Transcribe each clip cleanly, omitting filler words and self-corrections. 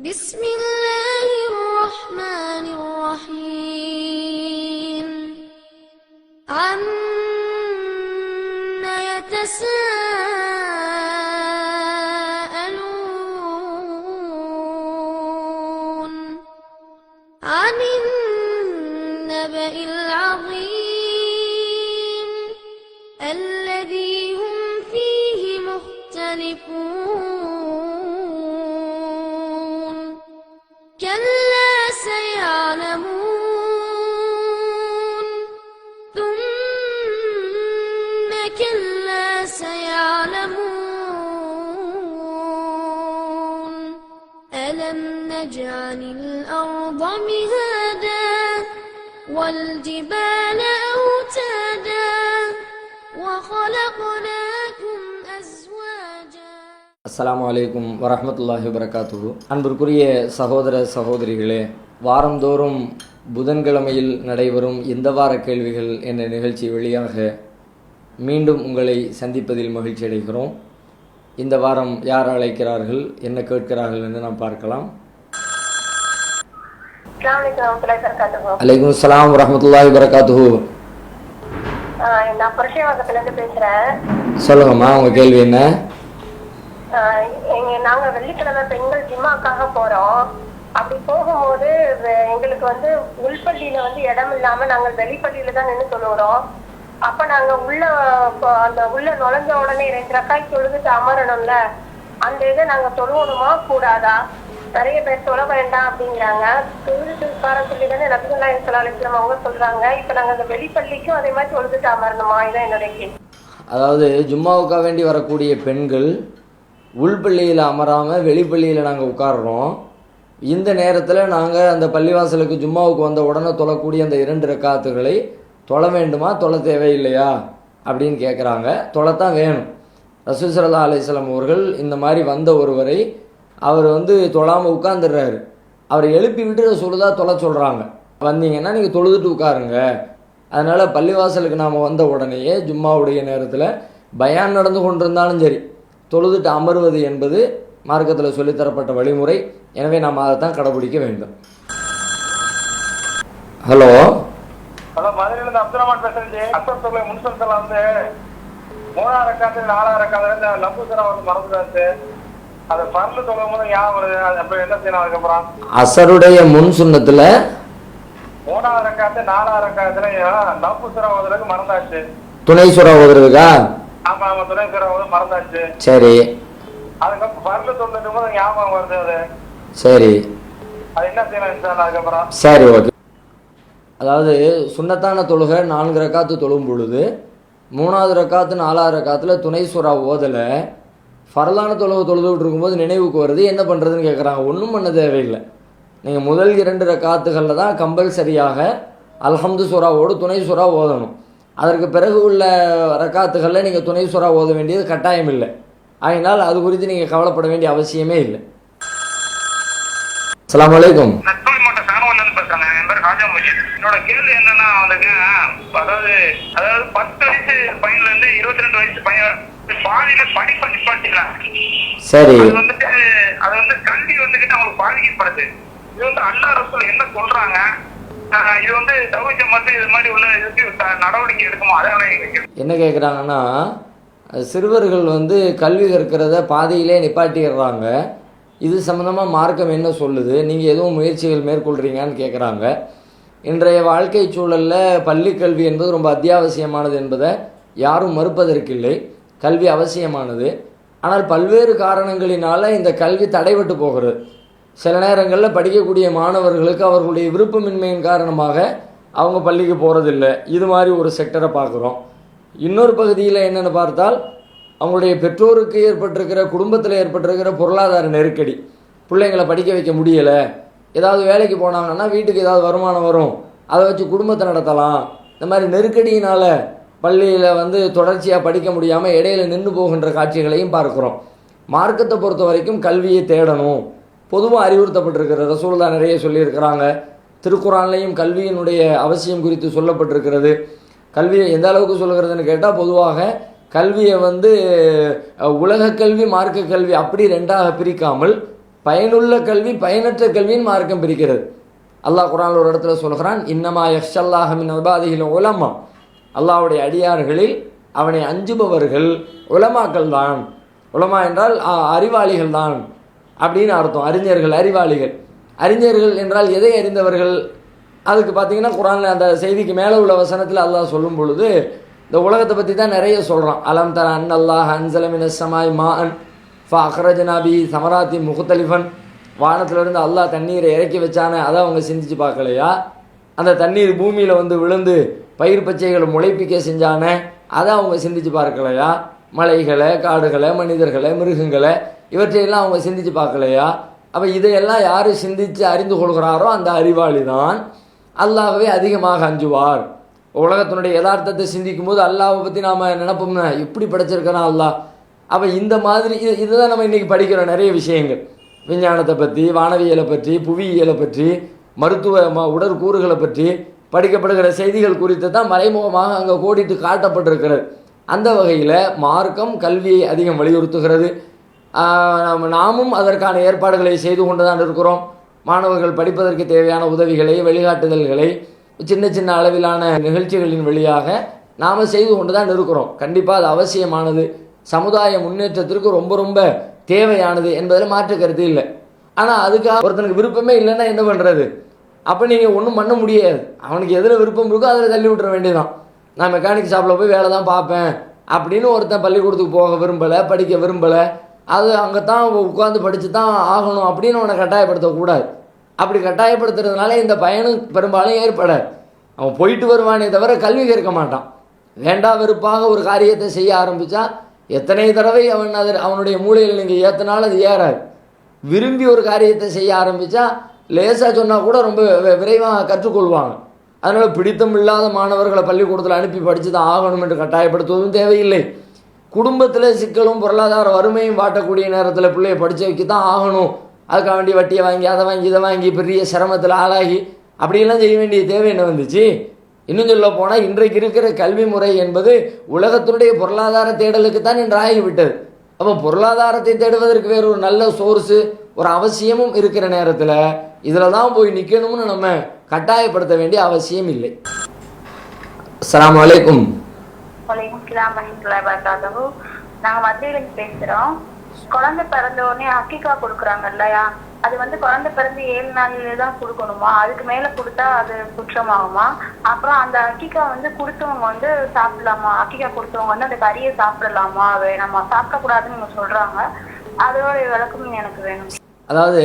بسم الله الرحمن الرحيم عما يتساءلون عن النبأ العظيم الذي هم فيه مختلفون كلا سيعلمون ثم كلا سيعلمون ألم نجعل الأرض مهادا والجبال أوتادا وخلقناكم أزواجا. அஸ்ஸலாமு அலைக்கும் வரஹ்மத்துல்லாஹி வபரகாத்துஹு. அன்பிற்குரிய சகோதர சகோதரிகளே, வாரந்தோறும் புதன்கிழமையில் நடைபெறும் இந்த வார கேள்விகள் என்ற நிகழ்ச்சி வழியாக மீண்டும் உங்களை சந்திப்பதில் மகிழ்ச்சி அடைகிறோம். இந்த வாரம் யார் அழைக்கிறார்கள், என்ன கேட்கிறார்கள் என்று நாம் பார்க்கலாம். அலைக்கும் அஸ்ஸலாம் வரஹ்மத்துல்லாஹி வபரகாத்துஹு. நான் புரட்சிவாக்கத்துல இருந்து பேசுறேன். சொல்லுங்கம்மா, உங்க கேள்வி என்ன? நாங்க வெள்ளிக்கிழமை பெண்கள் ஜிம்மாக்காக போறோம். அப்படி போகும்போது எங்களுக்கு உள்பள்ளியில இடம் இல்லாம நாங்க வெளிப்பள்ளியில தான் நின்று தொழுகிறோம். அப்ப நாங்க உள்ள நுழைஞ்ச உடனே 2 ரக்காய் தொழுதுட்டு அமரணும்ல, அந்த இதை நாங்க தொழுவணுமா கூடாதா? நிறைய பேர் தொழ வேண்டாம் அப்படிங்கிறாங்க. தொழுதுட்டு உட்கார சொல்லி தானே நபிகள் ஸல்லல்லாஹு அவங்க சொல்றாங்க. இப்ப நாங்க அந்த வெளிப்பள்ளிக்கும் அதே மாதிரி தொழுதுட்டு அமரணுமா? இதான் என்னுடைய கேள்வி. அதாவது ஜும்மாவுக்காக வேண்டி வரக்கூடிய பெண்கள் உள்பள்ளியில் அமராமல் வெளிப்பள்ளியில் நாங்கள் உட்கார்றோம். இந்த நேரத்தில் நாங்கள் அந்த பள்ளிவாசலுக்கு ஜும்மாவுக்கு வந்த உடனே தொழக்கூடிய அந்த 2 ரக்காத்துகளை தொழ வேண்டுமா, தொழ தேவையில்லையா அப்படின்னு கேட்குறாங்க. தொழத்தான் வேணும். ரசூல் ஸல்லல்லாஹு அலைஹி வஸல்லம் அவர்கள் இந்த மாதிரி வந்த ஒருவரை அவர் தொழாமல் உட்கார்ந்துடுறாரு. அவரை எழுப்பி விட்டு சொல்லுதா தொழ சொல்கிறாங்க. வந்தீங்கன்னா நீங்கள் தொழுதுட்டு உட்காருங்க. அதனால் பள்ளிவாசலுக்கு நாம் வந்த உடனேயே ஜும்மாவுடைய நேரத்தில் பயான் நடந்து கொண்டிருந்தாலும் சரி, தொழுதுட்டு அமர்வது என்பது மார்க்கத்தில் சொல்லித்தரப்பட்ட வழிமுறை. எனவே நாம் அதை தான் கடைபிடிக்க வேண்டும். ஹலோ ஹலோ, மதுரையிலிருந்து அப்துல் ரஹ்மான் பேசுறேன். அசர் தொகை முன்சொல்ல 3 ரக்காத்து 4 ரக்காத்து லம்புசரா மறந்துடாச்சு. அதை பரல தொகை போது ஞாபகம் வருது. அப்ப என்ன செய்யணும்? அதுக்கப்புறம் அசருடைய முன் சுன்னத்தில் 3 ரக்காத்து 4 ரக்காத்துல லம்புசரா ஓதுறதுக்கு மறந்தாச்சு. துணை சுறா ஓதுறதுக்கா? ஆமா ஆமா, துணை சுறா ஓது மறந்தாச்சு. சரி அதுக்கப்புறம் பரல தொழுது போது ஞாபகம் வருது. அது சரி அது என்ன செய்யணும் அதுக்கப்புறம்? சரி, ஓகே. அதாவது சுன்னத்தான தொழுகை 4 ரக்காத்து தொழும் பொழுது 3வது ரக்காத்து 4வது ரக்காத்தில் துணை சுறா ஓதலை, ஃபர்லான தொழுகை தொழுதுகிட்டு இருக்கும்போது நினைவுக்கு வருது. என்ன பண்ணுறதுன்னு கேட்குறாங்க. ஒன்றும் பண்ண தேவையில்லை. நீங்கள் முதல் 2 ரக்காத்துகளில் தான் கம்பல்சரியாக அல்ஹம்து சூராவோடு துணை சுறா ஓதணும். அதற்கு பிறகு உள்ள ரக்காத்துகளில் நீங்கள் துணை சுறா ஓத வேண்டியது கட்டாயம் இல்லை. அதனால் அது குறித்து நீங்கள் கவலைப்பட வேண்டிய அவசியமே இல்லை. அஸ்ஸலாமு அலைக்கும். என்னோட கேள்வி என்னன்னா, அதாவது 10 வயசு பையன்ல இருந்து 22 வயசு பையன் பாதியில படிப்பை நிப்பாட்டிக்கலாம். சரி, அது கல்வி அவங்களுக்கு பாதிக்கப்படுது. இது அல்லாஹ் ரசூல் என்ன சொல்றாங்க? இது தௌஹீத் ஜமாத் இது மாதிரி உள்ள இதுக்கு நடவடிக்கை எடுக்குமா? அதான் என்ன கேட்குறாங்கன்னா, சிறுவர்கள் கல்வி கற்கிறத பாதியிலே நிப்பாட்டிடுறாங்க. இது சம்மந்தமாக மார்க்கம் என்ன சொல்லுது, நீங்கள் எதுவும் முயற்சிகள் மேற்கொள்கிறீங்கன்னு கேட்குறாங்க. இன்றைய வாழ்க்கை சூழலில் பள்ளி கல்வி என்பது ரொம்ப அத்தியாவசியமானது என்பதை யாரும் மறுப்பதற்கில்லை. கல்வி அவசியமானது. ஆனால் பல்வேறு காரணங்களினால் இந்த கல்வி தடைபட்டு போகிறது. சில நேரங்களில் படிக்கக்கூடிய மாணவர்களுக்கு அவர்களுடைய விருப்பமின்மையின் காரணமாக அவங்க பள்ளிக்கு போகிறதில்லை. இது மாதிரி ஒரு செக்டரை பார்க்குறோம். இன்னொரு பகுதியில் என்னென்னு பார்த்தால், அவங்களுடைய பெற்றோருக்கு ஏற்பட்டிருக்கிற, குடும்பத்தில் ஏற்பட்டிருக்கிற பொருளாதார நெருக்கடி, பிள்ளைங்களை படிக்க வைக்க முடியலை. ஏதாவது வேலைக்கு போனாங்கன்னா வீட்டுக்கு ஏதாவது வருமானம் வரும், அதை வச்சு குடும்பத்தை நடத்தலாம். இந்த மாதிரி நெருக்கடியினால் பள்ளியில் தொடர்ச்சியாக படிக்க முடியாமல் இடையில நின்று போகின்ற காட்சிகளையும் பார்க்குறோம். மார்க்கத்தை பொறுத்த வரைக்கும் கல்வியை தேடணும், பொதுவாக அறிவுறுத்தப்பட்டிருக்கிற ரசூலுல்லாஹ் நிறைய சொல்லியிருக்கிறாங்க. திருக்குர்ஆன்லையும் கல்வியினுடைய அவசியம் குறித்து சொல்லப்பட்டிருக்கிறது. கல்வியை எந்த அளவுக்கு சொல்லுகிறதுன்னு கேட்டால், பொதுவாக கல்வியை உலக கல்வி மார்க்க கல்வி அப்படி 2ஆக பிரிக்காமல் பயனுள்ள கல்வி பயனற்ற கல்வின்னு மார்க்கம் பிரிக்கிறது. அல்லாஹ் குர்ஆன்ல ஒரு இடத்துல சொல்கிறான், இன்னமா யக்ஷல்லாஹ மின் இபாதிஹில் உலமா, அல்லாஹ்வுடைய அடியார்களில் அவனை அஞ்சுபவர்கள் உலமாக்கள் தான். உலமா என்றால் அறிவாளிகள் தான் அப்படின்னு அர்த்தம். அறிஞர்கள், அறிவாளிகள். அறிஞர்கள் என்றால் எதை அறிந்தவர்கள்? அதுக்கு பார்த்தீங்கன்னா குர்ஆனில் அந்த செய்திக்கு மேலே உள்ள வசனத்தில் அல்லாஹ் சொல்லும் பொழுது இந்த உலகத்தை பற்றி தான் நிறைய சொல்கிறான். அலம் தர அன் அல்லாஹ் அன்சல மினஸ் ஸமாய் மாஅன் ஃபஅக்ரஜனா பிஹி ஸமராத்தி முக்தலிஃபன், வானத்திலிருந்து அல்லாஹ் தண்ணீரை இறக்கி வச்சானே, அதை அவங்க சிந்திச்சு பார்க்கலையா? அந்த தண்ணீர் பூமியில் வந்து விழுந்து பயிர் பச்சைகளை முளைப்பிக்க செஞ்சானே, அதை அவங்க சிந்திச்சு பார்க்கலையா? மலைகளை, காடுகளை, மனிதர்களை, மிருகங்களை, இவற்றையெல்லாம் அவங்க சிந்திச்சு பார்க்கலையா? அப்போ இதையெல்லாம் யார் சிந்தித்து அறிந்து கொள்கிறாரோ அந்த அறிவாளி தான் அல்லாஹ்வை அதிகமாக அஞ்சுவார். உலகத்தினுடைய யதார்த்தத்தை சிந்திக்கும் போது அல்லாஹ்வை பற்றி நாம் நினைப்போம்னா எப்படி படைச்சிருக்கிறான் அல்லாஹ். அப்போ இந்த மாதிரி இதுதான் நம்ம இன்றைக்கி படிக்கிறோம். நிறைய விஷயங்கள் விஞ்ஞானத்தை பற்றி, வானவியலை பற்றி, புவியியலை பற்றி, மருத்துவ உடற்கூறுகளை பற்றி படிக்கப்படுகிற செய்திகள் குறித்து தான் மறைமுகமாக அங்கே கோடிட்டு காட்டப்பட்டிருக்கிறது. அந்த வகையில் மார்க்கம் கல்வியை அதிகம் வலியுறுத்துகிறது. நாமும் அதற்கான ஏற்பாடுகளை செய்து கொண்டு தான் இருக்கிறோம். மாணவர்கள் படிப்பதற்கு தேவையான உதவிகளை, வழிகாட்டுதல்களை சின்ன சின்ன அளவிலான நிகழ்ச்சிகளின் வழியாக நாம் செய்து கொண்டு தான் இருக்கிறோம். கண்டிப்பாக அது அவசியமானது, சமுதாய முன்னேற்றத்திற்கு ரொம்ப ரொம்ப தேவையானது என்பதில் மாற்று கருத்து இல்லை. ஆனால் அதுக்காக ஒருத்தனுக்கு விருப்பமே இல்லைன்னா என்ன பண்ணுறது? அப்போ நீங்கள் ஒன்றும் பண்ண முடியாது. அவனுக்கு எதில் விருப்பம் இருக்கோ அதில் தள்ளி விட்டுற வேண்டியதான். நான் மெக்கானிக் ஷாப்பில் போய் வேலை தான் பார்ப்பேன் அப்படின்னு ஒருத்தன் பள்ளிக்கூடத்துக்கு போக விரும்பலை, படிக்க விரும்பலை, அது அங்கே தான் உட்காந்து படித்து தான் ஆகணும் அப்படின்னு அவனை கட்டாயப்படுத்தக்கூடாது. அப்படி கட்டாயப்படுத்துறதுனால இந்த பயனும் பெரும்பாலும் ஏற்படாது. அவன் போயிட்டு வருவானே தவிர கல்வி கற்க மாட்டான். வேண்டா வெறுப்பாக ஒரு காரியத்தை செய்ய ஆரம்பித்தா எத்தனை தடவை அவனுடைய மூளையில் நீங்கள் ஏற்றினாலும் அது ஏறாது. விரும்பி ஒரு காரியத்தை செய்ய ஆரம்பித்தா லேசாக சொன்னால் கூட ரொம்ப விரைவாக கற்றுக்கொள்வாங்க. அதனால் பிடித்தம் இல்லாத மாணவர்களை பள்ளிக்கூடத்தில் அனுப்பி படித்து தான் ஆகணும் என்று கட்டாயப்படுத்துவதும் தேவையில்லை. குடும்பத்தில் சிக்கலும் பொருளாதார வறுமையும் வாட்டக்கூடிய நேரத்தில் பிள்ளையை படித்து வைக்க தான் ஆகணும், அதுக்காக வேண்டிய வட்டியை வாங்கி அதை வாங்கி இதை வாங்கி பெரிய சிரமத்தில் ஆளாகி அப்படியெல்லாம் செய்ய வேண்டிய தேவை என்ன வந்துச்சு? இன்னும் சொல்ல போனால் இன்றைக்கு இருக்கிற கல்வி முறை என்பது உலகத்தினுடைய பொருளாதார தேடலுக்கு தான் இன்று ஆகிவிட்டது. அப்போ பொருளாதாரத்தை தேடுவதற்கு வேறு ஒரு நல்ல சோர்ஸு, ஒரு அவசியமும் இருக்கிற நேரத்தில் இதில் தான் போய் நிற்கணும்னு நம்ம கட்டாயப்படுத்த வேண்டிய அவசியம் இல்லை. அஸ்ஸலாமு அலைக்கும். நாங்க மதுரையிலிருந்து பேசுறோம். குழந்தை பிறந்த உடனே அக்கிகா கொடுக்குறாங்க இல்லையா, அது வந்து குழந்தை பிறந்து 7 நாளிலே தான் கொடுக்கணுமா? அதுக்கு மேல கொடுத்தா அது குற்றமாகுமா? அப்புறம் அந்த அக்கிகா வந்து கொடுத்தவங்க வந்து சாப்பிடலாமா? அக்கிகா கொடுத்தவங்க வந்து அந்த கறியை சாப்பிடலாமா வேணாமா? சாப்பிடக்கூடாதுன்னு சொல்றாங்க. அதோட விளக்கம் எனக்கு வேணும். அதாவது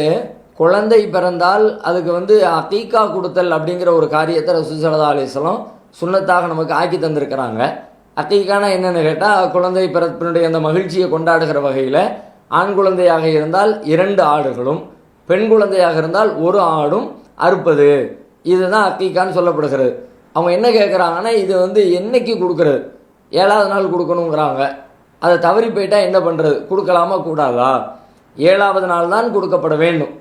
குழந்தை பிறந்தால் அதுக்கு வந்து அக்கீகா கொடுத்தல் அப்படிங்கிற ஒரு காரியத்தை ரசூல் ஸல்லல்லாஹு அலைஹி வஸல்லம் சுன்னத்தாக நமக்கு ஆக்கி தந்திருக்கிறாங்க. அக்கீகானா என்னென்னு கேட்டால் குழந்தை பிறப்பினுடைய அந்த மகிழ்ச்சியை கொண்டாடுகிற வகையில் ஆண் குழந்தையாக இருந்தால் 2 ஆடுகளும், பெண் குழந்தையாக இருந்தால் 1 ஆடும் அறுப்பது, இதுதான் அக்கீகான்னு சொல்லப்படுகிறது. அவங்க என்ன கேட்குறாங்கன்னா இது வந்து என்னைக்கு கொடுக்கறது? 7வது நாள் கொடுக்கணுங்கிறாங்க. அதை தவறி போயிட்டால் என்ன பண்ணுறது? கொடுக்கலாமா கூடாதா? 7வது நாள் தான் கொடுக்கப்பட வேண்டும்.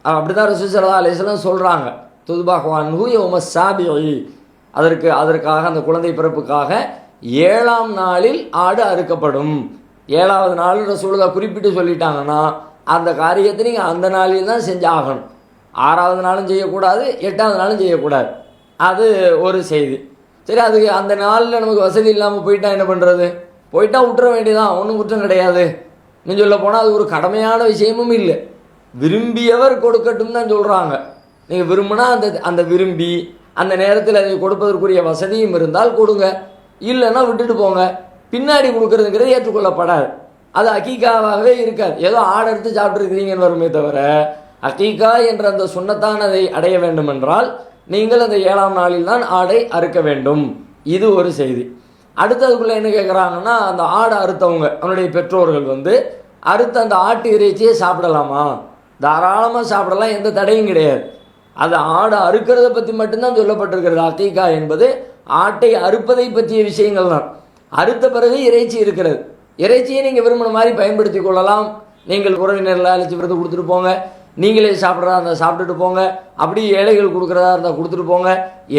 அப்படி தான் ரசூல் ஸல்லல்லாஹு அலைஹி வஸல்லம் சொல்கிறாங்க. துதுபாஹ்வான்ஹு யௌம ஸாபிஇ, அதற்காக அந்த குழந்தை பிறப்புக்காக 7ஆம் நாளில் ஆடு அறுக்கப்படும். 7வது நாள் ரசூலுல்லாஹ் குறிப்பிட்டு சொல்லிட்டாங்கன்னா அந்த காரியத்தை நீங்கள் அந்த நாளில் தான் செஞ்சாகணும். 6வது நாளும் செய்யக்கூடாது, 8வது நாளும் செய்யக்கூடாது. அது ஒரு செய்தி. சரி, அதுக்கு அந்த நாளில் நமக்கு வசதி இல்லாமல் போயிட்டா என்ன பண்ணுறது? போயிட்டா விட்டுற வேண்டியதான், ஒன்றும் குற்றம் கிடையாது. இன்னும் சொல்ல போனால் அது ஒரு கடமையான விஷயமும் இல்லை. விரும்பியவர் கொடுக்கட்டும் தான் சொல்கிறாங்க. நீங்கள் விரும்பினா அந்த விரும்பி அந்த நேரத்தில் அதை கொடுப்பதற்குரிய வசதியும் இருந்தால் கொடுங்க, இல்லைன்னா விட்டுட்டு போங்க. பின்னாடி கொடுக்குறதுங்கிறது ஏற்றுக்கொள்ளப்படாது. அது அக்கீகாவாகவே இருக்காது. ஏதோ ஆடு எடுத்து சாப்பிட்ருக்கிறீங்கன்னு வருமே தவிர அக்கீகா என்ற அந்த சுன்னத்தானதை அடைய வேண்டும் என்றால் நீங்கள் அந்த 7ஆம் நாளில் தான் ஆடை அறுக்க வேண்டும். இது ஒரு செய்தி. அடுத்ததுக்குள்ளே என்ன கேட்குறாங்கன்னா, அந்த ஆடை அறுத்தவங்க அவனுடைய பெற்றோர்கள் வந்து அறுத்த அந்த ஆட்டு இறைச்சியை சாப்பிடலாமா? தாராளமாக சாப்பிடலாம், எந்த தடையும் கிடையாது. அது ஆடை அறுக்கிறத பற்றி மட்டும்தான் சொல்லப்பட்டிருக்கிறது. அக்கீகா என்பது ஆட்டை அறுப்பதை பற்றிய விஷயங்கள் தான். அறுத்த பிறகு இறைச்சி இருக்கிறது. இறைச்சியை நீங்கள் விரும்பின மாதிரி பயன்படுத்தி கொள்ளலாம். நீங்கள் உறவினர்களை அழைச்சி விருது கொடுத்துட்டு போங்க, நீங்களே சாப்பிட்றதா இருந்தால் சாப்பிட்டுட்டு போங்க, அப்படி ஏழைகள் கொடுக்குறதா இருந்தால் கொடுத்துட்டு போங்க,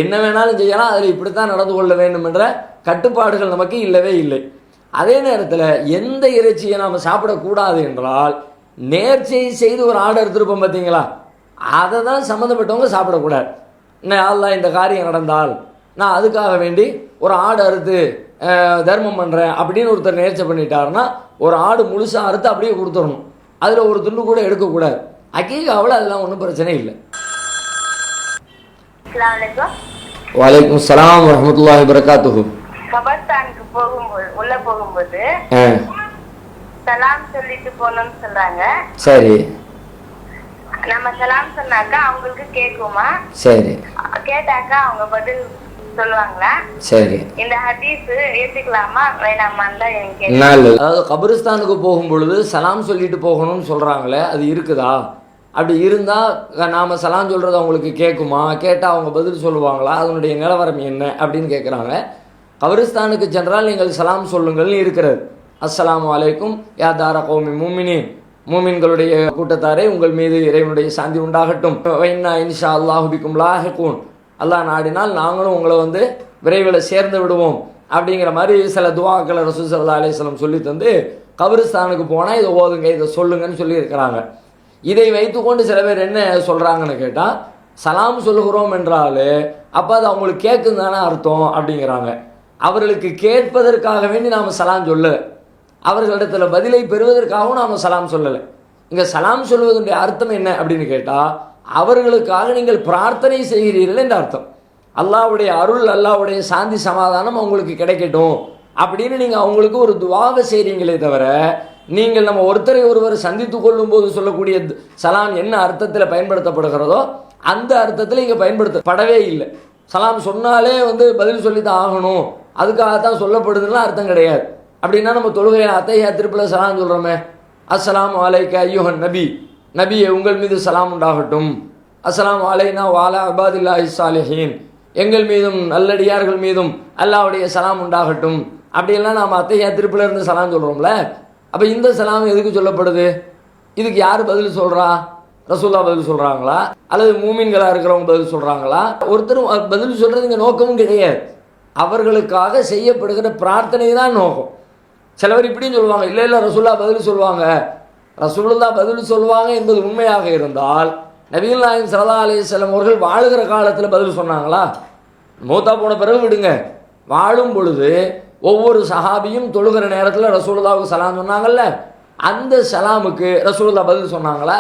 என்ன வேணாலும் செய்யலாம். அதில் இப்படித்தான் நடந்து கொள்ள வேண்டும் என்ற கட்டுப்பாடுகள் நமக்கு இல்லவே இல்லை. அதே நேரத்தில் எந்த இறைச்சியை நாம் சாப்பிடக்கூடாது என்றால் நேர்ச்சை செய்து ஒரு ஆடு எடுத்துருப்போம் பார்த்தீங்களா, அதை தான் சம்மந்தப்பட்டவங்க சாப்பிடக்கூடாது. அல்லாஹ் இந்த காரியம் நடந்தால் நான் அதுக்காக வேண்டி ஒரு ஆடு அறுத்து தர்மம் பண்ணுறேன் அப்படின்னு ஒருத்தர் நேர்ச்சை பண்ணிட்டாருன்னா ஒரு ஆடு முழுசாக அறுத்து அப்படியே கொடுத்துடணும். அதில் ஒரு துண்டு கூட எடுக்கக்கூடாது. அக்கீகாவில் அதெல்லாம் ஒன்றும் பிரச்சனை இல்லை. வலைக்கும் சலாம் வரஹ்மத்துல்லாஹி வபரகாத்துஹு. கபர்ஸ்தானுக்கு போகும்போது உள்ள போகும்போது சலாம் சொல்லிட்டு போகணும்னு சொல்றாங்க. சரி, நம்ம சலாம் சொன்னாக்கா அவங்களுக்கு கேக்குமா? சரி, கேட்டாக்கா அவங்க பதில் சொல்லுவாங்களா? சரி. இந்த ஹதீஸ் ஏத்துக்கலாமா வேணாமான்னு தான் எனக்கு அதாவது கபரிஸ்தானுக்கு போகும் பொழுது சலாம் சொல்லிட்டு போகணும்னு சொல்றாங்களே, அது இருக்குதா? அப்படி இருந்தால் நாம் சலாம் சொல்கிறது அவங்களுக்கு கேட்குமா? கேட்டால் அவங்க பதில் சொல்லுவாங்களா? அதனுடைய நிலவரம் என்ன அப்படின்னு கேட்குறாங்க. கபரிஸ்தானுக்கு சென்றால் நீங்கள் சலாம் சொல்லுங்கள்னு இருக்கிறது. அஸ்ஸலாமு அலைக்கும் யா தார கௌமி மூமினின், மூமின்களுடைய கூட்டத்தாரே உங்கள் மீது இறைவனுடைய சாந்தி உண்டாகட்டும். வைன்னா இன்ஷா அல்லாஹு பிக்கும் லாஹிகூன், அல்லாஹ் நாடினால் நாங்களும் உங்களை விரைவில் சேர்ந்து விடுவோம் அப்படிங்கிற மாதிரி சில துவாக்களை ரசூல் ஸல்லல்லாஹு அலைஹி வஸல்லம் சொல்லி தந்து கபரிஸ்தானுக்கு போனால் இதை ஓதுங்க, இதை சொல்லுங்கன்னு சொல்லியிருக்கிறாங்க. இதை வைத்துக்கொண்டு சில பேர் என்ன சொல்கிறாங்கன்னு கேட்டால், சலாம் சொல்லுகிறோம் என்றாலே அப்போ அது அவங்களுக்கு கேட்குன்னு தானே அர்த்தம் அப்படிங்கிறாங்க. அவர்களுக்கு கேட்பதற்காக வேண்டி நாம் சலாம் சொல்லலை, அவர்களிடத்தில் பதிலை பெறுவதற்காகவும் நாம் சலாம் சொல்லலை. இங்கே சலாம் சொல்வதனுடைய அர்த்தம் என்ன அப்படின்னு கேட்டால், அவர்களுக்காக நீங்கள் பிரார்த்தனை செய்கிறீர்கள் என்ற அர்த்தம். அல்லாஹ்வுடைய அருள், அல்லாஹ்வுடைய சாந்தி சமாதானம் அவங்களுக்கு கிடைக்கட்டும் அப்படின்னு நீங்கள் அவங்களுக்கு ஒரு துவாவை செய்கிறீங்களே தவிர, நீங்கள் நம்ம ஒருத்தரை ஒருவர் சந்தித்து கொள்ளும் போது சொல்லக்கூடிய சலாம் என்ன அர்த்தத்தில் பயன்படுத்தப்படுகிறதோ அந்த அர்த்தத்தில் இங்கே பயன்படுத்தப்படவே இல்லை. சலாம் சொன்னாலே பதில் சொல்லி தான் ஆகணும், அதுக்காகத்தான் சொல்லப்படுதுன்னா அர்த்தம் கிடையாது. அப்படின்னா நம்ம தொழுகையில் அத்தையா திருப்பில் சலாம் சொல்கிறோமே, அஸ்ஸலாமு அலைக்க ஐயுஹன் நபி, நபியே உங்கள் மீது சலாம் உண்டாகட்டும், அஸ்ஸலாமு அலைனா வாலா இபாதில்லாஹி ஸாலிஹீன், எங்கள் மீதும் நல்லடியார்கள் மீதும் அல்லாஹ்வுடைய சலாம் உண்டாகட்டும், அப்படியெல்லாம் நாம் அத்தையா திருப்பில் இருந்து சலாம் சொல்கிறோம்ல. அப்போ இந்த சலாம் எதுக்கு சொல்லப்படுது? இதுக்கு யார் பதில் சொல்கிறா? ரசூல்லா பதில் சொல்கிறாங்களா அல்லது மூமின்களாக இருக்கிறவங்க பதில் சொல்கிறாங்களா? ஒருத்தரும் பதில் சொல்கிறது இங்கே நோக்கமும் கிடையாது. அவர்களுக்காக செய்யப்படுகிற பிரார்த்தனை தான் நோக்கம். சிலவர் இப்படின்னு சொல்லுவாங்க, இல்லை இல்லை ரசூல்லா பதில் சொல்லுவாங்க, ரசூலுல்லா பதில் சொல்லுவாங்க என்பது உண்மையாக இருந்தால் நபிகள் நாயகம் ஸல்லல்லாஹு அலைஹி வஸல்லம் அவர்கள் வாழுகிற காலத்தில் பதில் சொன்னாங்களா? மூத்தா போன பிறகு விடுங்க, வாழும் பொழுது ஒவ்வொரு சஹாபியும் தொழுகிற நேரத்தில் ரசூலுல்லாவுக்கு சலாம் சொன்னாங்கல்ல, அந்த சலாமுக்கு ரசூலுல்லா பதில் சொன்னாங்களா?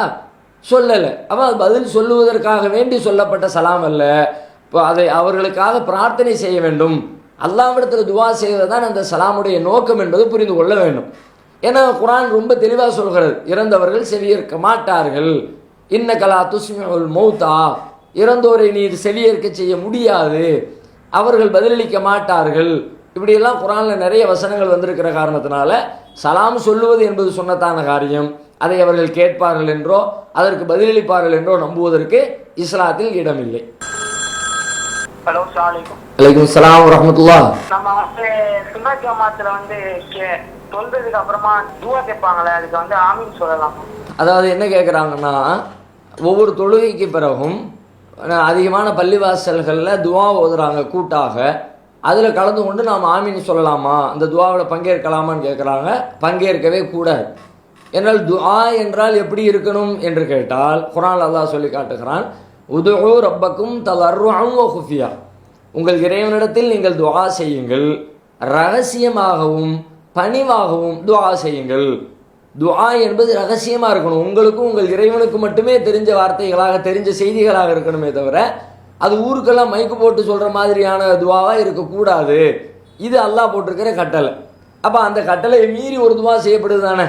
சொல்லலை. அப்போ அது பதில் சொல்லுவதற்காக வேண்டி சொல்லப்பட்ட சலாம் அல்ல. இப்போ அதை அவர்களுக்காக பிரார்த்தனை செய்ய வேண்டும், அல்லாஹ்விடத்தில் துவா செய்வது தான் அந்த சலாமுடைய நோக்கம் என்பது புரிந்து கொள்ள வேண்டும். ஏன்னா குர்ஆன் ரொம்ப தெளிவாக சொல்கிறது, இறந்தவர்கள் செவியேற்க மாட்டார்கள், இன்னகலா துஸ்மிஉல் மௌத்தா, இறந்தோரை நீர் செவியேற்க செய்ய முடியாது, அவர்கள் பதிலளிக்க மாட்டார்கள். இப்படியெல்லாம் குர்ஆனில் நிறைய வசனங்கள் வந்திருக்கிற காரணத்தினால சலாம் சொல்லுவது என்பது சுன்னத்தான காரியம். அதை அவர்கள் கேட்பார்கள் என்றோ அதற்கு பதிலளிப்பார்கள் என்றோ நம்புவதற்கு இஸ்லாத்தில் இடமில்லை. ஹலோ, அஸ்ஸலாமு அலைக்கும். வலைக்கும் ஸலாம் வரஹ்மத்துல்லாஹ். நம்ம சுன்னத் ஜமாத்துல சொல்றதுக்கு அப்புறமா துவா கேட்பாங்களே, அதுக்கு ஆமீன் சொல்லலாம். அதாவது என்ன கேட்குறாங்கன்னா, ஒவ்வொரு தொழுகைக்கு பிறகும் அதிகமான பள்ளிவாசல்களில் துவா ஓதுறாங்க கூட்டாக, அதில் கலந்து கொண்டு நாம் ஆமீன் சொல்லலாமா, அந்த துவாவில் பங்கேற்கலாமான்னு கேட்குறாங்க. பங்கேற்கவே கூடாது. என்றால் துஆ என்றால் எப்படி இருக்கணும் என்று கேட்டால் குர்ஆன் அல்லாஹ் சொல்லி காட்டுகிறான், உதுஉ ரப்பக்கும் தலர்ருஅன் வ குஃபியா, உங்கள் இறைவனிடத்தில் நீங்கள் துஆ செய்யுங்கள், ரகசியமாகவும் பணிவாகவும் துஆ செய்யுங்கள். துஆ என்பது ரகசியமாக இருக்கணும், உங்களுக்கும் உங்கள் இறைவனுக்கு மட்டுமே தெரிஞ்ச வார்த்தைகளாக தெரிஞ்ச செய்திகளாக இருக்கணுமே தவிர அது ஊருக்கெல்லாம் மைக்கு போட்டு சொல்கிற மாதிரியான துவாவாக இருக்கக்கூடாது. இது அல்லாஹ் போட்டிருக்கிற கட்டளை. அப்போ அந்த கட்டளையை மீறி ஒரு துவா செய்யப்படுது தானே,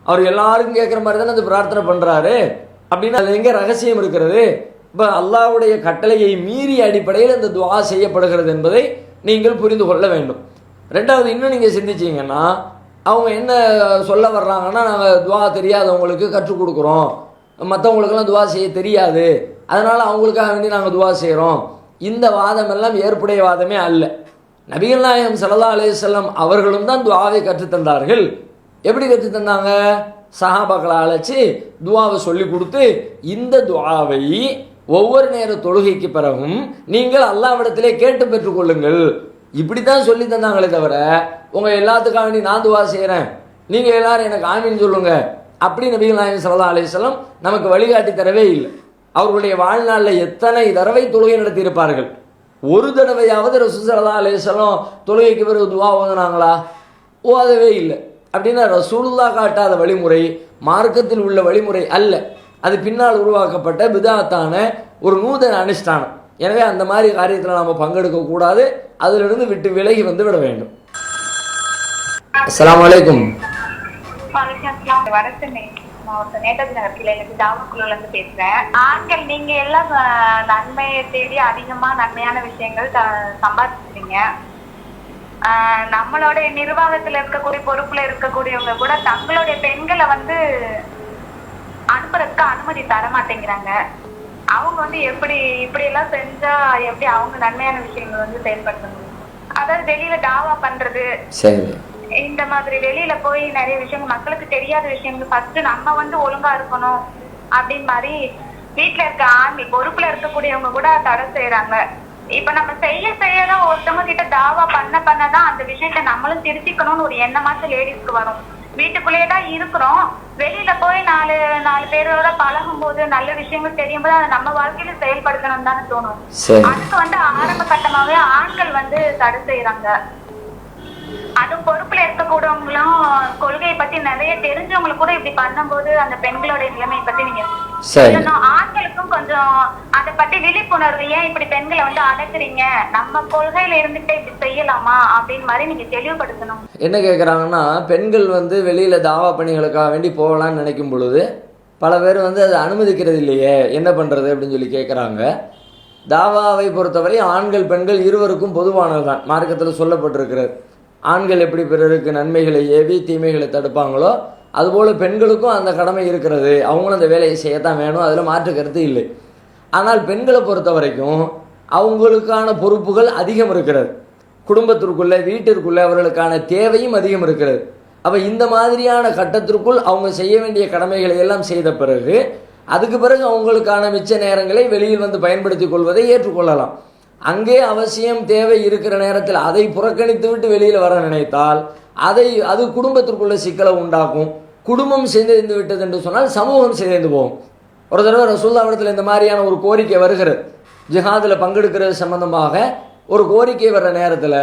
அவர் எல்லாருக்கும் கேட்குற மாதிரி தானே அந்த பிரார்த்தனை பண்ணுறாரு. அப்படின்னா அது எங்கே ரகசியம் இருக்கிறது? இப்போ அல்லாஹ்வுடைய கட்டளையை மீறி அடிப்படையில் அந்த துவா செய்யப்படுகிறது என்பதை நீங்கள் புரிந்து கொள்ள வேண்டும். ரெண்டாவது, இன்னும் நீங்கள் சிந்திச்சிங்கன்னா அவங்க என்ன சொல்ல வர்றாங்கன்னா, நாங்கள் துவா தெரியாதவங்களுக்கு கற்றுக் கொடுக்குறோம், மற்றவங்களுக்கெல்லாம் துவா செய்ய தெரியாது, அதனால் அவங்களுக்காக வேண்டி நாங்கள் துவா செய்கிறோம். இந்த வாதம் எல்லாம் ஏற்புடைய வாதமே அல்ல. நபிகள் நாயகம் ஸல்லல்லாஹு அலைஹி வஸல்லம் அவர்களும் தான் துவாவை கற்றுத்தந்தார்கள். எப்படி கற்றுத்தந்தாங்க? சஹாபாக்களை அழைச்சி துவாவை சொல்லி கொடுத்து, இந்த துவாவை ஒவ்வொரு நேர தொழுகைக்கு பிறகும் நீங்கள் அல்லாஹ்விடத்திலே கேட்டு பெற்றுக்கொள்ளுங்கள், இப்படி தான் சொல்லி தந்தாங்களே தவிர உங்கள் எல்லாத்துக்காக வேண்டி நான் துவா செய்கிறேன், நீங்கள் எல்லாரும் எனக்கு ஆமீன் சொல்லுங்க, அப்படி நபிகள் நாயகம் ஸல்லல்லாஹு அலைஹி வஸல்லம் நமக்கு வழிகாட்டி தரவே இல்லை. அவர்களுடைய வாழ்நாளில் எத்தனை தடவை தொழுகை நடத்தியிருப்பார்கள்? ஒரு தடவையாவது ரசூல் ஸல்லல்லாஹு அலைஹி வஸல்லம் தொழுகைக்கு பிறகு துஆ ஓதுனாங்களா? ஓதவே இல்லை. அப்படின்னா ரசூலுல்லாஹ் காட்டாத வழிமுறை மார்க்கத்தில் உள்ள வழிமுறை அல்ல, அது பின்னால் உருவாக்கப்பட்ட பிதாத்தான ஒரு நூதன அனுஷ்டானம். எனவே அந்த மாதிரி காரியத்தில் நாம் பங்கெடுக்க கூடாது, அதிலிருந்து விட்டு விலகி வந்து விட வேண்டும். அஸ்ஸலாமு அலைக்கும். பேசுறேன். ஆண்கள் நீங்க எல்லாம் நன்மையை தேடி அதிகமா நன்மையான விஷயங்கள் சம்பாதிச்சிருக்கீங்க. நம்மளோட நிர்வாகத்துல இருக்கக்கூடிய பொறுப்புல இருக்கக்கூடியவங்க கூட தங்களுடைய பெண்களை வந்து அனுப்புறதுக்கு அனுமதி தர மாட்டேங்கிறாங்க. அவங்க வந்து எப்படி இப்படி எல்லாம் செஞ்சா எப்படி அவங்க நன்மையான விஷயங்கள் வந்து செயல்படுத்த முடியும்? அதாவது வெளியில தாவா பண்றது, இந்த மாதிரி வெளியில போய் நிறைய விஷயங்கள் மக்களுக்கு தெரியாத விஷயங்கள் ஃபர்ஸ்ட் நம்ம வந்து ஒழுங்கா இருக்கணும் அப்படின்னு மாதிரி வீட்டுல இருக்க ஆண்கள் பொறுப்புல இருக்கக்கூடியவங்க கூட தடை செய்யறாங்க. இப்ப நம்ம செய்யதான் ஒருத்தவங்க கிட்ட தாவா பண்ணதான் அந்த விஷயத்த நம்மளும் திருத்திக்கணும்னு ஒரு எண்ணமாச்சு லேடிஸ்க்கு வரும். வீட்டுக்குள்ளேயேதான் இருக்கிறோம், வெளியில போய் நாலு பேரோட பழகும் போது நல்ல விஷயங்கள் தெரியும் போது அதை நம்ம வாழ்க்கையில செயல்படுத்தணும் தானே தோணும். அதுக்கு வந்து ஆரம்ப கட்டமாவே ஆண்கள் வந்து தடை செய்யறாங்க. அதுவும் பொறுப்புல இருக்கக்கூடியவங்களும் கொள்கையை பத்தி நிறைய தெரிஞ்சவங்களுக்கு கூட இப்படி பண்ணும்போது அந்த பெண்களோட நிலைமையை பத்தி நீங்க ஆண்களுக்கும் கொஞ்சம் அதை பத்தி விழிப்புணர்வு, ஏன் இப்படி பெண்களை வந்து அடக்குறீங்க, நம்ம கொள்கையில இருந்துட்டு இப்படி செய்யலாமா அப்படின்னு மாதிரி நீங்க தெளிவுபடுத்தணும். என்ன கேட்குறாங்கன்னா, பெண்கள் வந்து வெளியில தாவா பணிகளுக்காக வேண்டி போகலான்னு நினைக்கும் பொழுது பல பேர் வந்து அதை அனுமதிக்கிறது இல்லையே, என்ன பண்றது அப்படின்னு சொல்லி கேட்குறாங்க. தாவாவை பொறுத்தவரை ஆண்கள் பெண்கள் இருவருக்கும் பொதுவானது தான், மார்க்கத்தில் சொல்லப்பட்டிருக்கிறது. ஆண்கள் எப்படி பிறருக்கு நன்மைகளை ஏவி தீமைகளை தடுப்பாங்களோ அதுபோல் பெண்களுக்கும் அந்த கடமை இருக்கிறது, அவங்களும் அந்த வேலையை செய்யத்தான் வேணும், அதில் மாற்று கருத்து இல்லை. ஆனால் பெண்களை பொறுத்த வரைக்கும் அவங்களுக்கான பொறுப்புகள் அதிகம் இருக்கிறது, குடும்பத்திற்குள்ளே வீட்டிற்குள்ளே அவர்களுக்கான தேவையும் அதிகம் இருக்கிறது. அப்போ இந்த மாதிரியான கட்டத்திற்குள் அவங்க செய்ய வேண்டிய கடமைகளை எல்லாம் செய்த பிறகு அதுக்கு பிறகு அவங்களுக்கான மிச்ச நேரங்களை வெளியில் வந்து பயன்படுத்தி கொள்வதை ஏற்றுக்கொள்ளலாம். அங்கே அவசியம் தேவை இருக்கிற நேரத்தில் அதை புறக்கணித்து விட்டு வெளியில் வர நினைத்தால் அது குடும்பத்திற்குள்ள சிக்கலை உண்டாக்கும். குடும்பம் சிதைந்து விட்டது என்று சொன்னால் சமூகம் சிதைந்து போகும். ஒரு தடவை ரசூலுல்லாஹ்விடத்தில் இந்த மாதிரியான ஒரு கோரிக்கை வருகிறது, ஜிஹாதில் பங்கெடுக்கிறது சம்பந்தமாக ஒரு கோரிக்கை வர்ற நேரத்தில்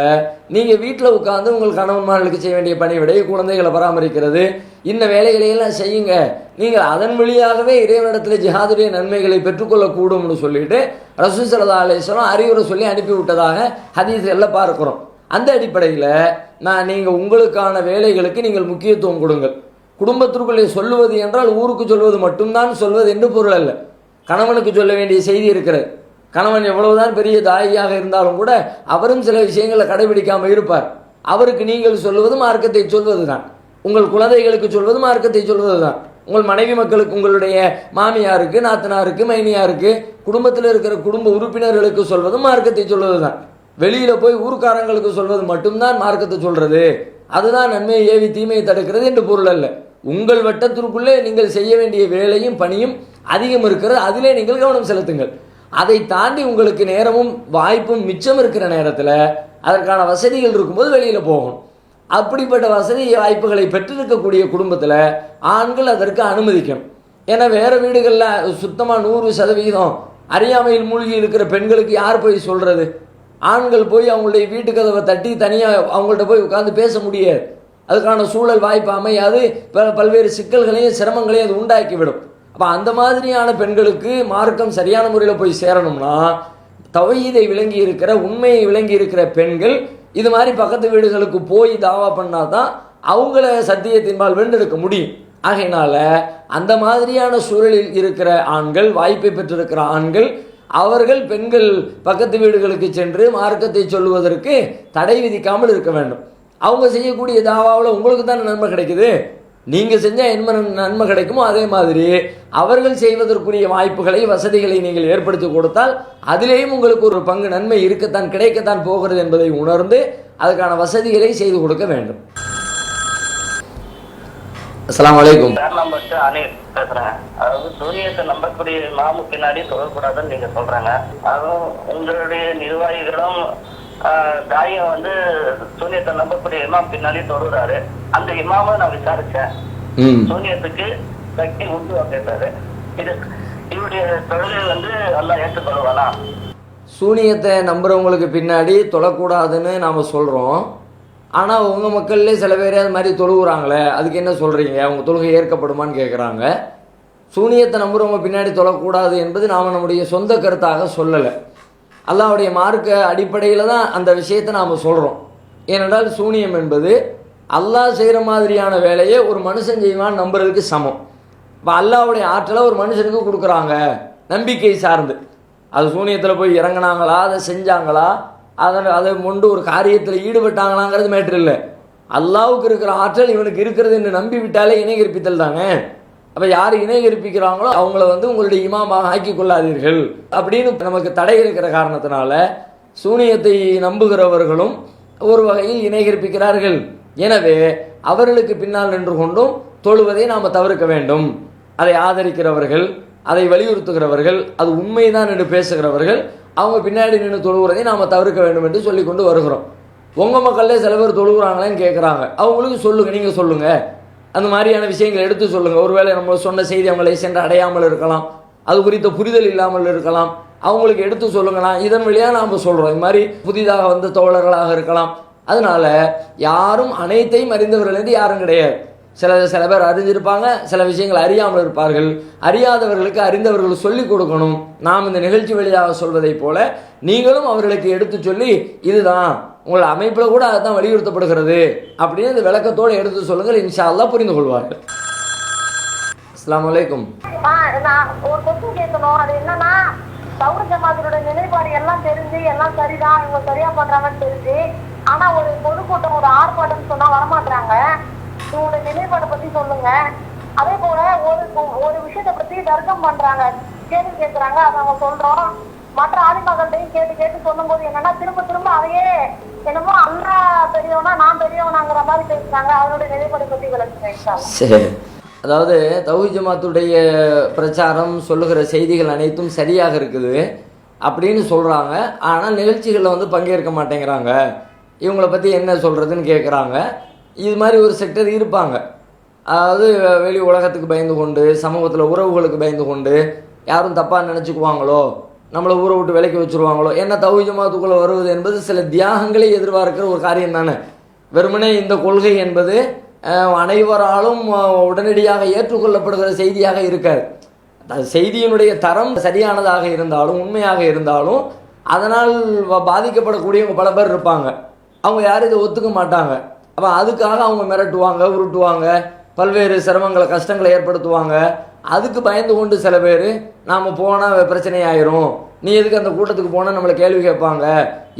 நீங்கள் வீட்டில் உட்காந்து உங்கள் கணவன்மார்களுக்கு செய்ய வேண்டிய பணிவிடை, குழந்தைகளை பராமரிக்கிறது, இந்த வேலைகளையெல்லாம் செய்யுங்க, நீங்கள் அதன் வழியாகவே இறைவனிடத்தில் ஜிஹாதுடைய நன்மைகளை பெற்றுக்கொள்ளக்கூடும்னு சொல்லிட்டு ரசூல் ஸல்லல்லாஹு அலைஹி வஸல்லம் அறிவுரை சொல்லி அனுப்பிவிட்டதாக ஹதீஸ்களில் பார்க்கிறோம். அந்த அடிப்படையில் நீங்கள் உங்களுக்கான வேலைகளுக்கு நீங்கள் முக்கியத்துவம் கொடுங்கள். குடும்பத்திற்குள்ளே சொல்லுவது என்றால் ஊருக்கு சொல்வது மட்டும்தான் சொல்வது என்று பொருள் அல்ல. கணவனுக்கு சொல்ல வேண்டிய செய்தி இருக்கிறது. கணவன் எவ்வளவுதான் பெரிய தாயாக இருந்தாலும் கூட அவரும் சில விஷயங்களை கடைபிடிக்காமல் இருப்பார். அவருக்கு நீங்கள் சொல்வது மார்க்கத்தை சொல்வது தான், உங்கள் குழந்தைகளுக்கு சொல்வது மார்க்கத்தை சொல்வது தான், உங்கள் மனைவி மக்களுக்கு, உங்களுடைய மாமியாருக்கு, நாத்தனாருக்கு, மைனியாருக்கு, குடும்பத்தில் இருக்கிற குடும்ப உறுப்பினர்களுக்கு சொல்வது மார்க்கத்தை சொல்வது தான். வெளியில் போய் ஊர்க்காரங்களுக்கு சொல்வது மட்டும்தான் மார்க்கத்தை சொல்றது, அதுதான் நன்மையை ஏவி தீமையை தடுக்கிறது என்று பொருள் அல்ல. உங்கள் வட்டத்திற்குள்ளே நீங்கள் செய்ய வேண்டிய வேலையும் பணியும் அதிகம் இருக்கிறது, அதிலே நீங்கள் கவனம் செலுத்துங்கள். அதை தாண்டி உங்களுக்கு நேரமும் வாய்ப்பும் மிச்சம் இருக்கிற நேரத்தில் அதற்கான வசதிகள் இருக்கும்போது வெளியில் போகணும். அப்படிப்பட்ட வசதி வாய்ப்புகளை பெற்றிருக்கக்கூடிய குடும்பத்தில் ஆண்கள் அதற்கு அனுமதிக்கணும். ஏன்னா வேறு வீடுகளில் சுத்தமாக 100% அறியாமையில் மூழ்கி இருக்கிற பெண்களுக்கு யார் போய் சொல்கிறது? ஆண்கள் போய் அவங்களுடைய வீட்டு கதவை தட்டி தனியாக அவங்கள்ட்ட போய் உட்காந்து பேச முடியாது. அதுக்கான சூழல் வாய்ப்பு அமையாது, பல்வேறு சிக்கல்களையும் சிரமங்களையும் அது உண்டாக்கிவிடும். அப்போ அந்த மாதிரியான பெண்களுக்கு மார்க்கம் சரியான முறையில் போய் சேரணும்னா தௌஹீதை விளங்கி இருக்கிற, உண்மையை விளங்கி இருக்கிற பெண்கள் இது மாதிரி பக்கத்து வீடுகளுக்கு போய் தாவா பண்ணாதான் அவங்கள சத்தியத்தின்பால் வென்றெடுக்க முடியும். ஆகையினால அந்த மாதிரியான சூழலில் இருக்கிற ஆண்கள், வாய்ப்பை பெற்றிருக்கிற ஆண்கள், அவர்கள் பெண்கள் பக்கத்து வீடுகளுக்கு சென்று மார்க்கத்தை சொல்லுவதற்கு தடை விதிக்காமல் இருக்க வேண்டும். அவங்க செய்யக்கூடிய தாவாவில் உங்களுக்கு தான் நன்மை கிடைக்குது, நீங்கள் செஞ்சால் என்ன நன்மை கிடைக்குமோ அதே மாதிரி அவர்கள் செய்வதற்குரிய வாய்ப்புகளை, வசதிகளை நீங்கள் ஏற்படுத்தி கொடுத்தால் அதிலேயும் உங்களுக்கு ஒரு பங்கு நன்மை இருக்கத்தான், கிடைக்கத்தான் போகிறது என்பதை உணர்ந்து அதுக்கான வசதிகளை செய்து கொடுக்க வேண்டும். அஸ்ஸலாமு அலைக்கும். அனில் பேசுறேன். அதாவது சூரியத்தை நம்பக்கூடிய இமாமு பின்னாடி தொழக்கூடாதுன்னு நீங்க சொல்றாங்க. அதுவும் உங்களுடைய நிர்வாகிகளும் தாயம் வந்து சூரியத்தை நம்பக்கூடிய இமாம் பின்னாடி தொழுறாரு. அந்த இமாம நான் விசாரிச்சேன், சூனியத்துக்கு சக்தி உண்டு அப்படின்றாரு. இது இவருடைய தொழிலை வந்து நல்லா ஏற்றுக்கொள்வானா? சூனியத்தை நம்புறவங்களுக்கு பின்னாடி தொழக்கூடாதுன்னு நாம் சொல்கிறோம். ஆனால் உங்கள் மக்கள்லேயே சில பேர் அது மாதிரி தொழுகிறாங்களே, அதுக்கு என்ன சொல்கிறீங்க? அவங்க தொழுகை ஏற்கப்படுமான்னு கேட்குறாங்க. சூனியத்தை நம்புறவங்க பின்னாடி தொழக்கூடாது என்பது நாம் நம்முடைய சொந்த கருத்தாக சொல்லலை. அல்லாஹ்வுடைய மார்க்க அடிப்படையில் தான் அந்த விஷயத்தை நாம் சொல்கிறோம். ஏனென்றால் சூனியம் என்பது அல்லாஹ் செய்கிற மாதிரியான வேலையை ஒரு மனுஷன் செய்வான்னு நம்புறதுக்கு சமம். இப்போ அல்லாஹ்வுடைய ஆற்றலை ஒரு மனுஷனுக்கு கொடுக்குறாங்க நம்பிக்கை சார்ந்து. அது சூனியத்தில் போய் இறங்கினாங்களா, அதை செஞ்சாங்களா, அதை கொண்டு ஒரு காரியத்தில் ஈடுபட்டாங்களாங்கிறது மேட்ரு இல்லை. அல்லாஹ்வுக்கு இருக்கிற ஆற்றல் இவனுக்கு இருக்கிறது என்று நம்பி விட்டாலே இணை கற்பித்தல் தானே. அப்போ யார் இணை கற்பிக்கிறாங்களோ அவங்கள வந்து உங்களுடைய இமாமாக ஆக்கி கொள்ளாதீர்கள் அப்படின்னு நமக்கு தடை இருக்கிற காரணத்தினால சூனியத்தை நம்புகிறவர்களும் ஒரு வகையில் இணை கற்பிக்கிறார்கள். எனவே அவர்களுக்கு பின்னால் நின்று கொண்டும் தொழுவதை நாம் தவிர்க்க வேண்டும். அதை ஆதரிக்கிறவர்கள், அதை வலியுறுத்துகிறவர்கள், அது உண்மைதான் என்று பேசுகிறவர்கள் அவங்க பின்னாடி நின்று தொழுகிறதை நாம் தவிர்க்க வேண்டும் என்று சொல்லி கொண்டு வருகிறோம். உங்கள் மக்களே சில பேர் தொழுகிறாங்களேன்னு கேட்குறாங்க. அவங்களுக்கு சொல்லுங்கள், நீங்கள் சொல்லுங்கள், அந்த மாதிரியான விஷயங்களை எடுத்து சொல்லுங்கள். ஒருவேளை நம்ம சொன்ன செய்தி அவங்களை சென்று அடையாமல் இருக்கலாம், அது குறித்த புரிதல் இல்லாமல் இருக்கலாம், அவங்களுக்கு எடுத்து சொல்லுங்களாம். இதன் வழியாக நாம் சொல்கிறோம். இது மாதிரி புதிதாக வந்த தோழர்களாக இருக்கலாம். அதனால் யாரும் அனைத்தையும் அறிந்தவர்கள் என்று யாரும் கிடையாது. சில பேர் அறிஞ்சிருப்பாங்க, சில விஷயங்கள் அறியாமல் இருப்பார்கள். அறியாதவர்களுக்கு அறிந்தவர்கள் சொல்லிக் கொடுக்கணும். நாம் இந்த நிகழ்ச்சி வழியாக சொல்வதை போல நீங்களும் அவர்களுக்கு எடுத்து சொல்லி இதுதான் உங்கள் அமைப்பில் கூட அதுதான் வலியுறுத்தப்படுகிறது அப்படின்னு இந்த விளக்கத்தோடு எடுத்து சொல்லுங்கள். இன்ஷா அல்லாஹ் புரிந்து கொள்வார்கள். அஸ்ஸலாமு அலைக்கும். நான் ஒரு கொஸ்டின் கேட்கணும். அது என்னன்னா, தௌஹீத் ஜமாஅத்தோட நிலைப்பாடு எல்லாம் தெரிஞ்சு எல்லாம் சரிதான், இவங்க சரியா பண்றாங்கன்னு தெரிஞ்சு, ஆனா ஒரு பொதுக்கூட்டம் ஒரு ஆர்ப்பாட்டம் சொன்னா வரமாட்டாங்க. இவங்களோட நிலைப்பாடை பத்தி சொல்லுங்க. அதே போல ஒரு விஷயத்தை பத்தி தர்க்கம் பண்றாங்க, கேள்வி கேட்கறாங்க, அதை அவங்க சொல்றோம். மற்ற ஆதிமக்கள்கிட்டையும் கேட்டு சொல்லும் போது என்னன்னா திரும்ப அதையே என்னமோ அல்லா பெரியவனா நான் பெரியவனாங்கிற மாதிரி பேசுறாங்க. அவருடைய நிலைப்பாடை பத்தி விளக்குங்க. சரி, அதாவது தௌஹீத் ஜமாத்துடைய பிரச்சாரம் சொல்லுகிற செய்திகள் அனைத்தும் சரியாக இருக்குது அப்படின்னு சொல்கிறாங்க. ஆனால் நிகழ்ச்சிகளில் வந்து பங்கேற்க மாட்டேங்கிறாங்க. இவங்களை பற்றி என்ன சொல்கிறதுன்னு கேட்குறாங்க. இது மாதிரி ஒரு செக்டர் இருப்பாங்க. அதாவது வெளி உலகத்துக்கு பயந்து கொண்டு, சமூகத்தில் உறவுகளுக்கு பயந்து கொண்டு, யாரும் தப்பாக நினச்சிக்குவாங்களோ, நம்மளை ஊரை விட்டு விலைக்கு வச்சுருவாங்களோ, என்ன தௌஹீத் ஜமாத்துக்குள்ளே வருவது என்பது சில தியாகங்களை எதிர்பார்க்கிற ஒரு காரியம் தானே. வெறுமனே இந்த கொள்கை என்பது அனைவராலும் உடனடியாக ஏற்றுக்கொள்ளப்படுகிற செய்தியாக இருக்காது. செய்தியினுடைய தரம் சரியானதாக இருந்தாலும் உண்மையாக இருந்தாலும் அதனால் பாதிக்கப்படக்கூடியவங்க பல பேர் இருப்பாங்க. அவங்க யாரும் இதை ஒத்துக்க மாட்டாங்க. அப்போ அதுக்காக அவங்க மிரட்டுவாங்க, உருட்டுவாங்க, பல்வேறு சிரமங்களை கஷ்டங்களை ஏற்படுத்துவாங்க. அதுக்கு பயந்து கொண்டு சில பேர் நாம் போனால் பிரச்சனையாயிரும், நீ எதுக்கு அந்த கூட்டத்துக்கு போனால் நம்மளை கேள்வி கேட்பாங்க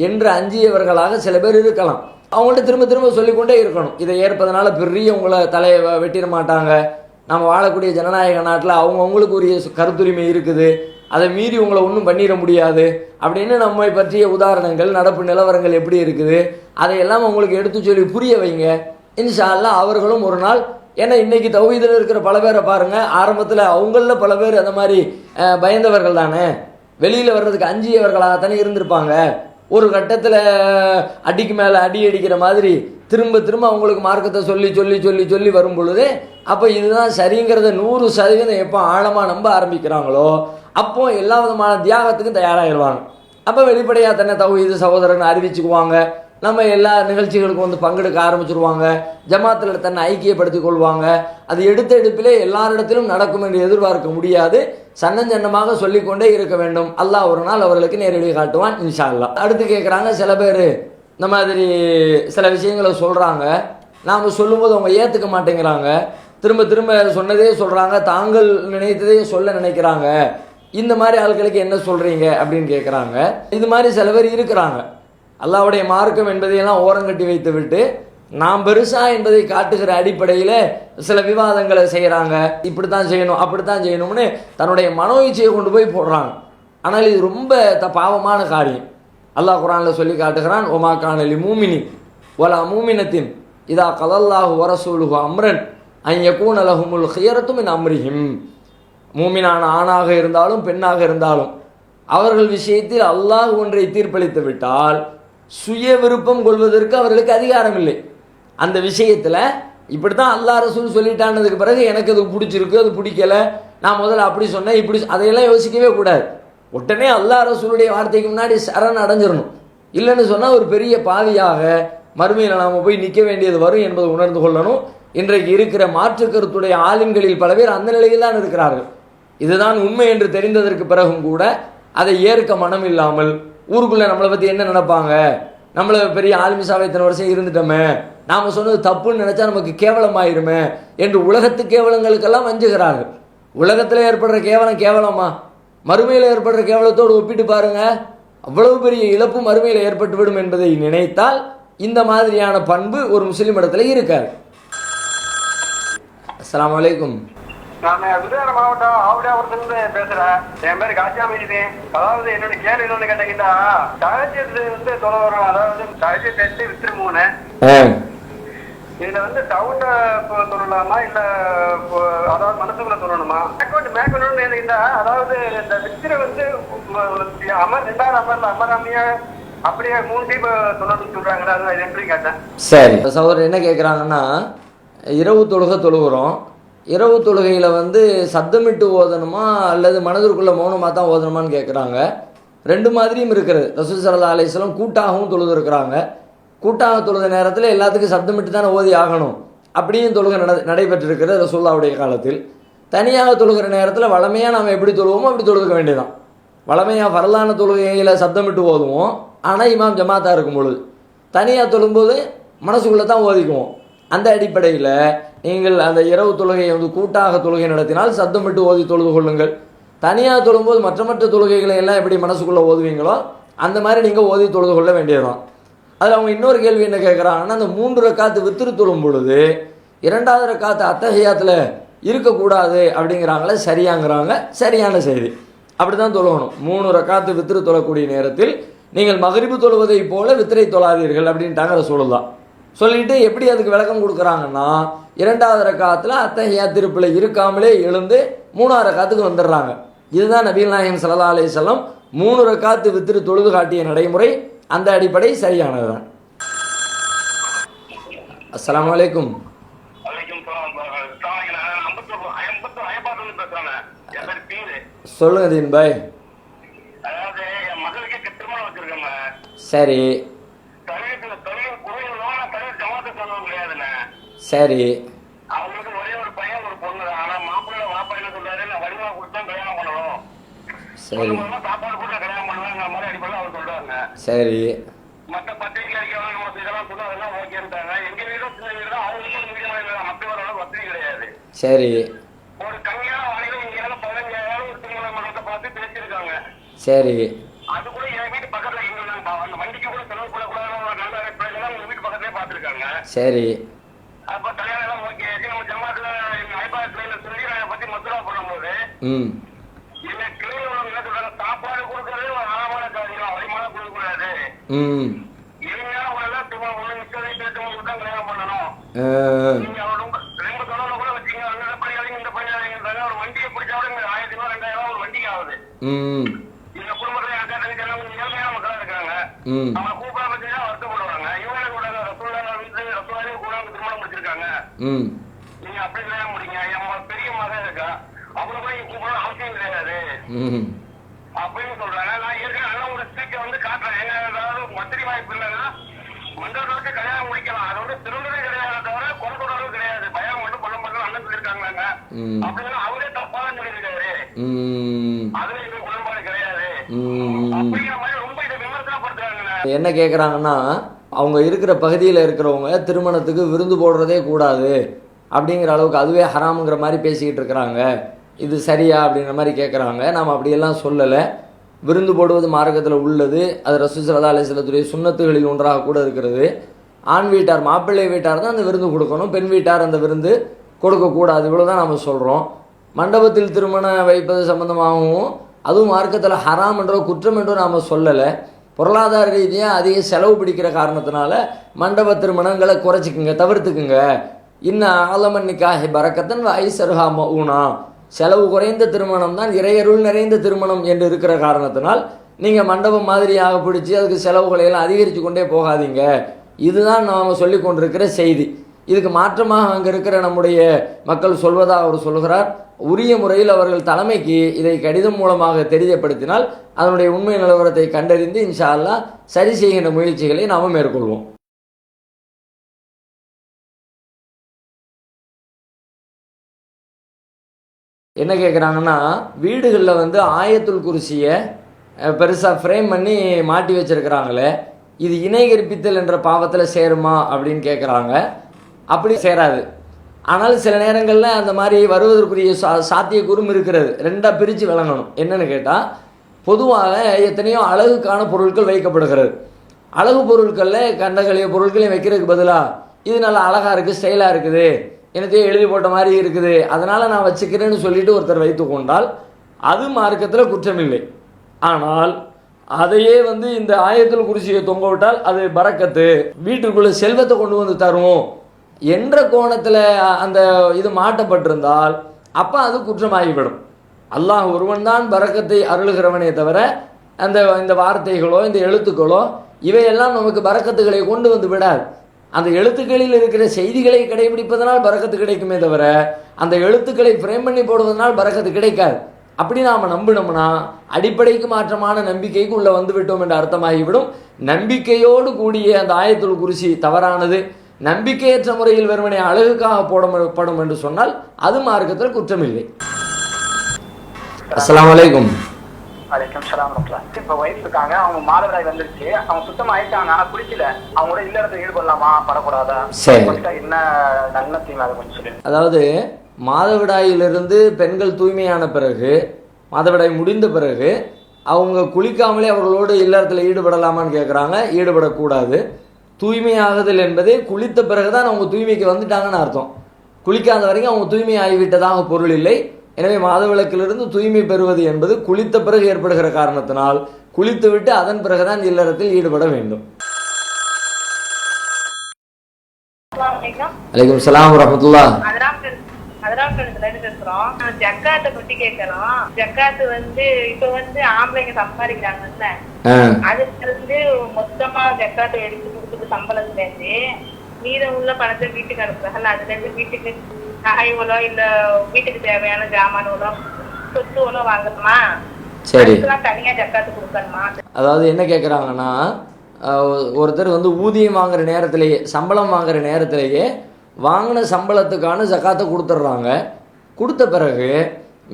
என்று அஞ்சியவர்களாக சில பேர் இருக்கலாம். அவங்கள்ட்ட திரும்ப சொல்லிக்கொண்டே இருக்கணும். இதை ஏற்பதனால பெரிய உங்களை தலையை வெட்டிட மாட்டாங்க. நம்ம வாழக்கூடிய ஜனநாயக நாட்டில் அவங்களுக்கு உரிய கருத்துரிமை இருக்குது, அதை மீறி உங்களை ஒன்றும் பண்ணிட முடியாது அப்படின்னு நம்மை பற்றிய உதாரணங்கள், நடப்பு நிலவரங்கள் எப்படி இருக்குது அதையெல்லாம் அவங்களுக்கு எடுத்து சொல்லி புரிய வைங்க. இன்ஷா அல்லாஹ் அவர்களும் ஒரு நாள், ஏன்னா இன்னைக்கு தௌஹீதில் இருக்கிற பல பேரை பாருங்கள், ஆரம்பத்தில் அவங்களில் பல பேர் அந்த மாதிரி பயந்தவர்கள் தானே, வெளியில் வர்றதுக்கு அஞ்சியவர்களாகத்தானே இருந்திருப்பாங்க. ஒரு கட்டத்தில் அடிக்கு மேலே அடி அடிக்கிற மாதிரி திரும்ப அவங்களுக்கு மார்க்கத்தை சொல்லி வரும் பொழுது அப்போ இதுதான் சரிங்கிறத 100% எப்போ ஆழமாக நம்ப ஆரம்பிக்கிறாங்களோ அப்போ எல்லா விதமான தியாகத்துக்கும் தயாராகிடுவாங்க. அப்போ வெளிப்படையாக தன்னை தௌஹீது சகோதரன் அறிவிச்சுக்குவாங்க. நம்ம எல்லா நிகழ்ச்சிகளுக்கும் வந்து பங்கெடுக்க ஆரம்பிச்சிருவாங்க. ஜமாத்தில் தன்னை ஐக்கியப்படுத்திக் கொள்வாங்க. அது எடுப்பிலே எல்லாரிடத்திலும் நடக்கும் என்று எதிர்பார்க்க முடியாது. சன்னமாக சொல்லிக்கொண்டே இருக்க வேண்டும். அல்லாஹ் ஒரு நாள் அவர்களுக்கு நேரடி காட்டுவான் இன்ஷா அல்லாஹ். அடுத்து கேட்குறாங்க, சில பேர் இந்த மாதிரி சில விஷயங்களை சொல்கிறாங்க, நாம் சொல்லும்போது அவங்க ஏற்றுக்க மாட்டேங்கிறாங்க, திரும்ப சொன்னதே சொல்கிறாங்க, தாங்கள் நினைத்ததே சொல்ல நினைக்கிறாங்க. இந்த மாதிரி ஆட்களுக்கு என்ன சொல்கிறீங்க அப்படின்னு கேட்குறாங்க. இது மாதிரி சில பேர் இருக்கிறாங்க. அல்லாஹ்வுடைய மார்க்கம் என்பதையெல்லாம் ஓரங்கட்டி வைத்து விட்டு நாம் பெருசா என்பதை காட்டுகிற அடிப்படையில் சில விவாதங்களை செய்கிறாங்க. இப்படித்தான் செய்யணும், அப்படித்தான் செய்யணும்னு தன்னுடைய மனோ இச்சையை கொண்டு போய் போடுறாங்க. ஆனால் இது ரொம்ப பாவமான காரியம். அல்லாஹ் குர்ஆனில் சொல்லி காட்டுகிறான், ஒமா கான லிமூமினின் வலா மூமினத்தின் இதா கலல்லாஹு வரசூலுஹு அம்ரன் அன் யகூன லஹுமுல் ஹியரத்து மின் அம்ரிஹிம். மூமினான ஆணாக இருந்தாலும் பெண்ணாக இருந்தாலும் அவர்கள் விஷயத்தில் அல்லாஹ் ஒன்றை தீர்ப்பளித்து விட்டால் சுய விருப்பம் கொள்வதற்கு அவர்களுக்கு அதிகாரம் இல்லை. அந்த விஷயத்தில் இப்படி தான் அல்லாஹ் ரசூல் சொல்லிட்டானதுக்கு பிறகு எனக்கு அது பிடிச்சிருக்கு, அது பிடிக்கல, நான் முதல்ல அப்படி சொன்னேன் இப்படி, அதையெல்லாம் யோசிக்கவே கூடாது. உடனே அல்லாஹ் ரசூலுடைய வார்த்தைக்கு முன்னாடி சரண் அடைஞ்சிடணும். இல்லைன்னு சொன்னால் ஒரு பெரிய பாவியாக மறுமையில் நாம் போய் நிற்க வேண்டியது வரும் என்பதை உணர்ந்து கொள்ளணும். இன்றைக்கு இருக்கிற மாற்று கருத்துடைய ஆலிம்களில் பல பேர் அந்த நிலையில் தான் இருக்கிறார்கள். இதுதான் உண்மை என்று தெரிந்ததற்கு பிறகும் கூட அதை ஏற்க மனம் இல்லாமல் ஊருக்குள்ளே நம்மளை பற்றி என்ன நினைப்பாங்க, நம்மளை பெரிய ஆலிமிசாவை இத்தனை வருஷம் இருந்துட்டோமே, நாம் சொன்னது தப்புன்னு நினச்சா நமக்கு கேவலமாயிருமே என்று உலகத்து கேவலங்களுக்கெல்லாம் வஞ்சுகிறார்கள். உலகத்தில் ஏற்படுற கேவலம் கேவலமா? மறுமையில் ஏற்படுற கேவலத்தோடு ஒப்பிட்டு பாருங்க, அவ்வளவு பெரிய இழப்பு மறுமையில் ஏற்பட்டுவிடும் என்பதை நினைத்தால் இந்த மாதிரியான பண்பு ஒரு முஸ்லீம் இடத்துல இருக்காது. அஸ்ஸலாமு அலைக்கும். நான் விருதுநகர் மாவட்டம் ஆவடியாபுரத்துல பேசுறேன். என் பேரு காசியாமி. அதாவது என்னோட கேள்வி என்னன்னு கேட்டீங்கன்னா, தகஜத்து வந்து தொலை வரும். அதாவது தகஜத்து 8 வித்திரு 3 இதுல வந்து டவுன்ல சொல்லலாமா இல்ல அதாவது மனசுக்குள்ள சொல்லணுமா? மேற்கொண்டு இந்த அதாவது இந்த வித்திரை வந்து ரெண்டாவது அமராமிய அப்படியே 3 டீம் சொல்லணும்னு சொல்றாங்களா? அது எப்படி கேட்டேன். சரி, சகோதரர் என்ன கேட்குறாங்கன்னா, இரவு தொழுகை தொழுகிறோம், இரவு தொழுகையில் வந்து சத்தமிட்டு ஓதணுமா அல்லது மனதிற்குள்ள மௌனமாக தான் ஓதணுமான்னு கேட்குறாங்க. ரெண்டு மாதிரியும் இருக்கிறது. ரசூல் ஸல்லல்லாஹு அலைஹி வஸல்லம் கூட்டாகவும் தொழுது இருக்கிறாங்க. கூட்டாக தொழுத நேரத்தில் எல்லாத்துக்கும் சத்தமிட்டு தானே ஓதி ஆகணும், அப்படியும் தொழுகை நடைபெற்றிருக்கிறது ரசூலுல்லாஹ்வுடைய காலத்தில். தனியாக தொழுகிற நேரத்தில் வளமையாக நாம் எப்படி தொழுவோமோ அப்படி தொழுக வேண்டியதான். வளமையாக ஃபர்லான தொழுகையில் சத்தமிட்டு ஓதுவோம், ஆனால் இமாம் ஜமாத்தாக இருக்கும் பொழுது. தனியாக தொழும்போது மனசுக்குள்ளே தான் ஓதிக்குவோம். அந்த அடிப்படையில் நீங்கள் அந்த இரவு தொழுகையை வந்து கூட்டாக தொழுகை நடத்தினால் சத்தமிட்டு ஓதி தொழுது கொள்ளுங்கள். தனியாக தொழும்போது மற்ற தொழுகைகளை எல்லாம் எப்படி மனசுக்குள்ளே ஓதுவீங்களோ அந்த மாதிரி நீங்கள் ஓதி தொழுது கொள்ள வேண்டியதுதான். அதில் அவங்க இன்னொரு கேள்வி என்ன கேட்குறாங்கன்னா, அந்த 3 ரக்காத்து வித்திரு தொழும் பொழுது 2வது ரக்காத்து அத்தஹியாத்தில் இருக்கக்கூடாது அப்படிங்கிறாங்களே, சரியாங்கிறாங்க. சரியான செய்தி, அப்படி தான் தொழுகணும். 3 ரக்காத்து வித்திரு தொழக்கூடிய நேரத்தில் நீங்கள் மக்ரிபு தொழுவதை போல வித்திரை தொழாதீர்கள் அப்படின்ட்டாங்க ரசூலுல்லாஹ். சொல்லிட்டு எப்படி அதுக்கு விளக்கம் கொடுக்குறாங்கன்னா, 2வது ரக்காத்தில் அத்தஹியா திருப்பில் இருக்காமலே எழுந்து 3வது ரக்காத்துக்கு வந்துடுறாங்க. இதுதான் நபிகள் நாயகம் ஸல்லல்லாஹு அலைஹி வஸல்லம் 3 ரக்காத்து வித்திரு தொழுது காட்டிய நடைமுறை. அந்த அடிப்படை சரியானதுதான். அஸ்ஸலாமு அலைக்கும். சொல்லுங்க தீன் பாய். சரி சரி. அவங்களுக்கு ஒரே ஒரு பையன் ஒரு பொண்ணு. ஆனா மாப்பிள்ளை வாப்பா என்ன சொல்றாரு, நான் வடிவா கொடுத்தா கல்யாணம் பண்ணணும், சரி சாப்பாடு கூட கல்யாணம் பண்ணுவாங்க மாதிரி அடிப்படையில் அவர் சொல்றாங்க. சரி. மற்ற பத்திரிகை அறிக்கையாளர் இதெல்லாம் சொன்னா அதெல்லாம் ஓகேன்ட்டாங்க. எங்க வீடும் சின்ன வீடு தான், அவங்க வீடும் வீடு மற்ற வரலாம் வசதி கிடையாது. சரி. ஒரு கம்மியான வாழையில இங்க 15,000 ஒரு திருமண மண்டபத்தை பார்த்து பேசியிருக்காங்க. சரி. அது கூட என் வீட்டு பக்கத்துல எங்க அந்த வண்டிக்கு கூட செலவு பண்ணக்கூடாதுன்னு ஒரு நல்ல அபிப்பிராயம் உங்க வீட்டு பக்கத்திலே பார்த்திருக்காங்க. சரி. அப்ப கல்யாணம் எல்லாம் ஓகே. நம்ம ஜமாத்துல ஐபாத் பிளேல சொல்லி அதை பத்தி மசூரா பண்ணும்போது என்ன கிளீன் என்ன சொல்றாங்க, சாப்பாடு கொடுக்கறது ஒரு ஆழமான காரியம், வலிமான கொடுக்கக்கூடாது. எளிமையான உடலாம் ஒண்ணு மிச்சதை பேசும்போது தான் கல்யாணம் பண்ணணும். நீங்க ரொம்ப தொடர்ல கூட வச்சீங்க, அந்த பணியாளிங்க இந்த பணியாளிங்க ஒரு வண்டியை பிடிச்சாலும் 1000 ரூபாய் 2000 ஒரு வண்டிக்கு ஆகுது. இந்த குடும்பத்துல அக்கா தங்கச்சி எல்லாம் கொஞ்சம் ஏழ்மையான மக்களா இருக்காங்க. அவங்க கூப்பிட பத்திதான் வருத்தப்படுவாங்க. இவங்க கூட ரசூலுல்லாஹ் வீட்டுல ரசூலுல்லாஹ் கூட திருமணம் முடிச்சிருக்காங்க. நீங்க அப்படி கல்யாணம் முடிங்க. என் பெரிய மகன் இருக்கா, அவங்கள கூட நீங்க கூப்பிடணும் அவசியம் கிடையாது அப்படின்னு சொல்றாங்க. நான் ஏற்கனவே நல்ல ஒரு ஸ்பீக்கர் வந்து காட்டுறேன். எங்க ஏதாவது மத்திரி வாய்ப்பு இல்லைன்னா மண்டபத்தை கல்யாணம் முடிக்கலாம். அது வந்து திருந்ததே கிடையாது, தவிர கொலை தொடர்பு கிடையாது. பயம் மட்டும் கொல்ல மட்டும் அண்ணன் சொல்லியிருக்காங்க. அப்படின்னா அவரே தப்பாதான் சொல்லியிருக்காரு, அதுல எங்களுக்கு உடன்பாடு கிடையாது அப்படிங்கிற மாதிரி ரொம்ப இதை விமர்சனப்படுத்துறாங்க. என்ன கேட்குறாங்கன்னா, அவங்க இருக்கிற பகுதியில் இருக்கிறவங்க திருமணத்துக்கு விருந்து போடுறதே கூடாது அப்படிங்கிற அளவுக்கு அதுவே ஹராமுங்கிற மாதிரி பேசிக்கிட்டு இருக்கிறாங்க. இது சரியா அப்படிங்கிற மாதிரி கேட்குறாங்க. நாம் அப்படியெல்லாம் சொல்லலை. விருந்து போடுவது மார்க்கத்தில் உள்ளது. அது ரசூல் ஸல்லல்லாஹு அலைஹி வஸல்லத்துடைய சுன்னத்துகளில் ஒன்றாக கூட இருக்கிறது. ஆண் வீட்டார் மாப்பிள்ளை வீட்டார் தான் அந்த விருந்து கொடுக்கணும், பெண் வீட்டார் அந்த விருந்து கொடுக்கக்கூடாது. இவ்வளோ தான் நம்ம சொல்கிறோம். மண்டபத்தில் திருமணம் வைப்பது சம்மந்தமாகவும் அதுவும் மார்க்கத்தில் ஹராம் என்றோ குற்றம் என்றோ நாம் சொல்லலை. பொருளாதார ரீதியாக அதிக செலவு பிடிக்கிற காரணத்தினால மண்டப திருமணங்களை குறைச்சிக்குங்க, தவிர்த்துக்குங்க. இன்னும் ஆலமன் நிக்காஹி பரக்கத்தன் ஐசருஹா மவுனா, செலவு குறைந்த திருமணம் தான் இறையருள் நிறைந்த திருமணம் என்று இருக்கிற காரணத்தினால் நீங்கள் மண்டபம் மாதிரியாக பிடிச்சி அதுக்கு செலவுகளையெல்லாம் அதிகரித்து கொண்டே போகாதீங்க. இதுதான் நாம் சொல்லி கொண்டிருக்கிற செய்தி. இதுக்கு மாற்றமாக அங்கே இருக்கிற நம்முடைய மக்கள் சொல்வதாக அவர் சொல்கிறார். உரிய முறையில் அவர்கள் தலைமைக்கு இதை கடிதம் மூலமாக தெரியப்படுத்தினால் அதனுடைய உண்மை நிலவரத்தை கண்டறிந்து இன்ஷா அல்லாஹ் சரி செய்கின்ற முயற்சிகளை நாம் மேற்கொள்வோம். என்ன கேட்குறாங்கன்னா, வீடுகளில் வந்து ஆயத்துல் குர்சியை பெருசாக ஃப்ரேம் பண்ணி மாட்டி வச்சுருக்கிறாங்களே, இது இணை கற்பித்தல் என்ற பாவத்தில் சேருமா அப்படின்னு கேட்குறாங்க. அப்படி சேராது. ஆனால் சில நேரங்களில் அந்த மாதிரி வருவதற்குரிய சாத்தியக்கூறும் இருக்கிறது. ரெண்டாக பிரித்து விளங்கணும். என்னென்னு கேட்டால், பொதுவாக எத்தனையோ அழகுக்கான பொருட்கள் வைக்கப்படுகிறது. அழகு பொருட்களில் கண்டகளைய பொருட்களையும் வைக்கிறதுக்கு பதிலாக இது நல்லா அழகாக இருக்குது, ஸ்டைலாக இருக்குது, எனத்தையும் எழுதி போட்ட மாதிரி இருக்குது, அதனால் நான் வச்சுக்கிறேன்னு சொல்லிட்டு ஒருத்தர் வைத்து கொண்டால் அது மார்க்கத்தில் குற்றமில்லை. ஆனால் அதையே வந்து இந்த ஆயத்துல் குர்சியை தொங்க விட்டால் அது பரக்கத்து, வீட்டுக்குள்ளே செல்வத்தை கொண்டு வந்து தரும் என்ற கோணத்தில் அந்த இது மாட்டப்பட்டிருந்தால் அப்போ அது குற்றமாகிவிடும். அல்லாஹ் ஒருவன் தான் பரக்கத்தை அருளுகிறவனே தவிர இந்த வார்த்தைகளோ இந்த எழுத்துக்களோ இவையெல்லாம் நமக்கு பரக்கத்துகளை கொண்டு வந்து விடாது. அந்த எழுத்துக்களில் இருக்கிற செய்திகளை கடைபிடிப்பதனால் பரக்கத்து கிடைக்குமே தவிர அந்த எழுத்துக்களை ஃப்ரேம் பண்ணி போடுவதனால் பரக்கத்து கிடைக்காது. அப்படி நாம் நம்பினோம்னா அடிப்படைக்கு மாற்றமான நம்பிக்கைக்கு உள்ளே வந்து விட்டோம் என்று அர்த்தமாகிவிடும். நம்பிக்கையோடு கூடிய அந்த ஆயத்துல் குர்சி தவறானது, நம்பிக்கையற்ற முறையில் வெறுமனே அழகுக்காக போடப்படும் என்று சொன்னால் அது மார்க்கத்தில் குற்றமில்லை. அஸ்ஸலாமு அலைக்கும். வலைக்கம் சலாம் வரஹ்மத்துல்லாஹ். இப்போ வயசு இருக்காங்க, அவங்க மாதவிடாய் வந்துருச்சு, அவங்க சுத்தமா ஆயிட்டாங்க, ஆனா குளிக்கல, அவங்களோட இல்லறத்தை ஈடுபடலாமா படக்கூடாதா? சரி, என்ன நன்மை தீமை அதை கொஞ்சம் சொல்லு. அதாவது மாதவிடாயிலிருந்து பெண்கள் தூய்மையான பிறகு, மாதவிடாய் முடிந்த பிறகு அவங்க குளிக்காமலே அவர்களோடு இல்லறத்தில் ஈடுபடலாமான்னு கேட்குறாங்க. ஈடுபடக்கூடாது. தூய்மையாகுதல் என்பதே குளித்த பிறகுதான் அவங்க தூய்மைக்கு வந்துட்டாங்கன்னு அர்த்தம். குளிக்காத வரைக்கும் அவங்க தூய்மை ஆகிவிட்டதாக பொருள் இல்லை. எனவே மாதவிலக்கிலிருந்து தூய்மை பெறுவது என்பது குளித்த பிறகு ஏற்படுகிற காரணத்தினால் குளித்துவிட்டு அதன் பிறகுதான் இல்லறத்தில் ஈடுபட வேண்டும். அலைக்கும் சலாம் வரஹ்மத்துல்லாஹ். ஜக்காத்தை பத்தி கேட்கறோம். ஜக்காத்து வந்து இப்ப வந்து ஆம்பளைங்க சம்பாதிக்கிறாங்கல்ல, அதுல இருந்து மொத்தமா ஜக்காத்தை எடுத்து கொடுத்துட்டு சம்பளத்துல இருந்து மீதம் உள்ள பணத்தை வீட்டுக்கு அனுப்புறாங்கல்ல, அதுல இருந்து வீட்டுக்கு நகைகளோ இல்ல வீட்டுக்கு தேவையான ஜாமானோ சொத்துகளோ வாங்கணுமா? சரி, தனியா ஜக்காத்து கொடுக்கணுமா? அதாவது என்ன கேட்குறாங்கன்னா, ஒருத்தர் வந்து ஊதியம் வாங்குற நேரத்திலேயே, சம்பளம் வாங்குற நேரத்திலேயே வாங்கின சம்பளத்துக்கான ஜக்காத்தை கொடுத்துட்றாங்க. கொடுத்த பிறகு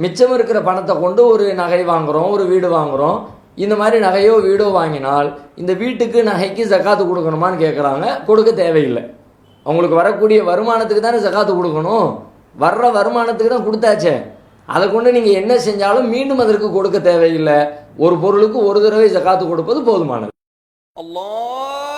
மிச்சம் இருக்கிற பணத்தை கொண்டு ஒரு நகை வாங்குகிறோம், ஒரு வீடு வாங்குகிறோம். இந்த மாதிரி நகையோ வீடோ வாங்கினால் இந்த வீட்டுக்கு நகைக்கு ஜக்காத்து கொடுக்கணுமான்னு கேட்குறாங்க. கொடுக்க தேவையில்லை. அவங்களுக்கு வரக்கூடிய வருமானத்துக்கு தானே ஜக்காத்து கொடுக்கணும். வர்ற வருமானத்துக்கு தான் கொடுத்தாச்சே, அதை கொண்டு நீங்கள் என்ன செஞ்சாலும் மீண்டும் அதற்கு கொடுக்க தேவையில்லை. ஒரு பொருளுக்கு ஒரு தடவை ஜக்காத்து கொடுப்பது போதுமானது. அல்லாஹ்.